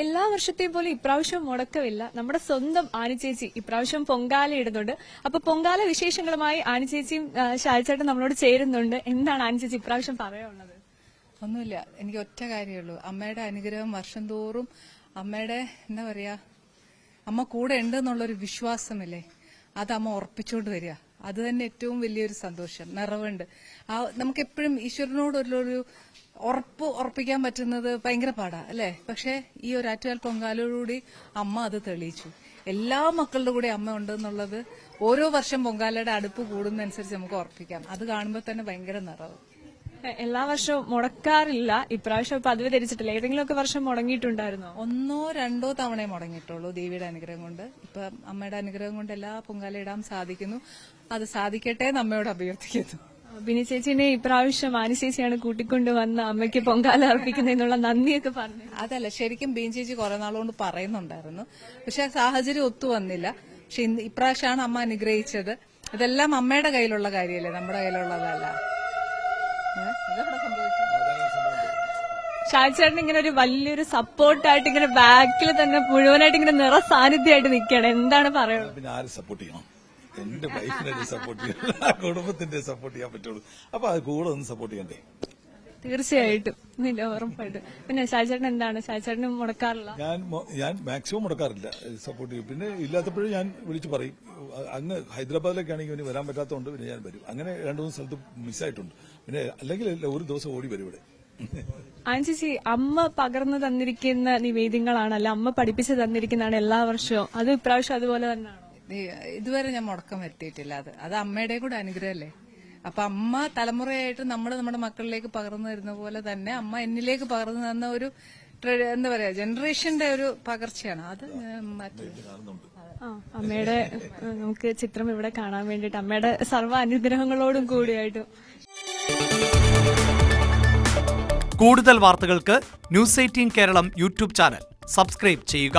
എല്ലാ വർഷത്തെയും പോലെ ഇപ്രാവശ്യം മുടക്കമില്ല. നമ്മുടെ സ്വന്തം ആനിച്ചേച്ചി ഇപ്രാവശ്യം പൊങ്കാല ഇടുന്നുണ്ട്. അപ്പൊ പൊങ്കാല വിശേഷങ്ങളുമായി ആനിച്ചേച്ചിയും ഷാൽച്ചേട്ടൻ നമ്മളോട് ചേരുന്നുണ്ട്. എന്താണ് ആനിച്ചേച്ചി ഇപ്രാവശ്യം പറയാനുള്ളത്? ഒന്നുമില്ല, എനിക്ക് ഒറ്റ കാര്യമുള്ളൂ. അമ്മയുടെ അനുഗ്രഹം വർഷം തോറും അമ്മയുടെ എന്താ പറയാ, അമ്മ കൂടെ ഉണ്ടെന്നുള്ളൊരു വിശ്വാസമില്ലേ, അത് അമ്മ ഉറപ്പിച്ചുകൊണ്ട് വരിക. അത് തന്നെ ഏറ്റവും വലിയൊരു സന്തോഷം, നിറവുണ്ട്. നമുക്ക് എപ്പോഴും ഈശ്വരനോടുള്ളൊരു ഉറപ്പിക്കാൻ പറ്റുന്നത് ഭയങ്കര പാടാ അല്ലേ. പക്ഷെ ഈ ഒരു ആറ്റുകാൽ പൊങ്കാലയോടുകൂടി അമ്മ അത് തെളിയിച്ചു. എല്ലാ മക്കളുടെ കൂടെ അമ്മ ഉണ്ടെന്നുള്ളത് ഓരോ വർഷം പൊങ്കാലയുടെ അടുപ്പ് കൂടുന്നതനുസരിച്ച് നമുക്ക് ഉറപ്പിക്കാം. അത് കാണുമ്പോൾ തന്നെ ഭയങ്കര നിറവ്. എല്ലാ വർഷവും മുടക്കാറില്ല, ഇപ്രാവശ്യം പതിവ് ധരിച്ചിട്ടില്ല. ഏതെങ്കിലുമൊക്കെ വർഷം മുടങ്ങിയിട്ടുണ്ടായിരുന്നോ? 1-2 തവണ മുടങ്ങിയിട്ടുള്ളൂ ദേവിയുടെ അനുഗ്രഹം കൊണ്ട്. ഇപ്പൊ അമ്മയുടെ അനുഗ്രഹം കൊണ്ട് എല്ലാ പൊങ്കാല ഇടാൻ സാധിക്കുന്നു. അത് സാധിക്കട്ടെ എന്ന് അമ്മയോട് അഭ്യർത്ഥിക്കുന്നു. ബിനി ചേച്ചിനെ ഇപ്രാവശ്യം ആനിച്ചേച്ചിയാണ് കൂട്ടിക്കൊണ്ട് വന്ന് അമ്മയ്ക്ക് പൊങ്കാല അർപ്പിക്കുന്നതിനുള്ള നന്ദിയൊക്കെ പറഞ്ഞു. അതല്ല, ശരിക്കും ബീൻ ചേച്ചി കുറെ നാളുകൊണ്ട് പറയുന്നുണ്ടായിരുന്നു. പക്ഷെ ആ സാഹചര്യം ഒത്തു വന്നില്ല. പക്ഷെ ഇപ്രാവശ്യമാണ് അമ്മ അനുഗ്രഹിച്ചത്. ഇതെല്ലാം അമ്മയുടെ കയ്യിലുള്ള കാര്യമല്ലേ, നമ്മുടെ കയ്യിലുള്ളതല്ല. ഷാൽച്ചേട്ടൻ ഇങ്ങനെ ഒരു വലിയൊരു സപ്പോർട്ടായിട്ട് ഇങ്ങനെ ബാക്കിൽ തന്നെ മുഴുവനായിട്ട് ഇങ്ങനെ നിറ സാന്നിധ്യമായിട്ട് നിൽക്കുകയാണ്. എന്താണ് പറയുന്നത്? പിന്നെ ആര് സപ്പോർട്ട് ചെയ്യണം? എന്റെ വൈഫിനെ സപ്പോർട്ട് ചെയ്യണം, കുടുംബത്തിന്റെ സപ്പോർട്ട് ചെയ്യാൻ പറ്റുള്ളൂ. അപ്പൊ അത് കൂടെ ഒന്ന് സപ്പോർട്ട് ചെയ്യണ്ടേ? തീർച്ചയായിട്ടും, ഇല്ല ഉറപ്പായിട്ടും. പിന്നെ ഷാൽച്ചേട്ടൻ എന്താണ്? ഷാൽച്ചേട്ടനും മുടക്കാറില്ല? ഞാൻ മാക്സിമം മുടക്കാറില്ല, സപ്പോർട്ട് ചെയ്യും. പിന്നെ ഇല്ലാത്തപ്പോഴും ഞാൻ വിളിച്ചു പറയും. അങ്ങ് ഹൈദരാബാദിലേക്കാണെങ്കിൽ ഇവന് വരാൻ പറ്റാത്തതുകൊണ്ട് പിന്നെ ഞാൻ വരും. അങ്ങനെ 2-3 സ്ഥലത്ത് മിസ്സായിട്ടുണ്ട്. പിന്നെ അല്ലെങ്കിൽ ഒരു ദിവസം ഓടി വരും ഇവിടെ. ആൻചേച്ചി, അമ്മ പകർന്നു തന്നിരിക്കുന്ന നിവേദ്യങ്ങളാണല്ലോ, അമ്മ പഠിപ്പിച്ചു തന്നിരിക്കുന്നതാണ് എല്ലാ വർഷവും. അത് ഇപ്രാവശ്യം അതുപോലെ തന്നെയാണോ? ഇതുവരെ ഞാൻ മുടക്കം വരുത്തിയിട്ടില്ല. അത് അമ്മയുടെ കൂടെ അനുഗ്രഹമല്ലേ. അപ്പൊ അമ്മ തലമുറയായിട്ട് നമ്മുടെ മക്കളിലേക്ക് പകർന്നു തരുന്ന പോലെ തന്നെ അമ്മ എന്നിലേക്ക് പകർന്നു തന്ന ഒരു എന്താ പറയാ, ജനറേഷന്റെ ഒരു പകർച്ചയാണ്. അത് അമ്മയുടെ നമുക്ക് ചിത്രം ഇവിടെ കാണാൻ വേണ്ടിയിട്ട് അമ്മയുടെ സർവ്വ അനുഗ്രഹങ്ങളോടും കൂടിയായിട്ടും. കൂടുതൽ വാർത്തകൾക്ക് News 18 Keralam YouTube channel subscribe ചെയ്യുക.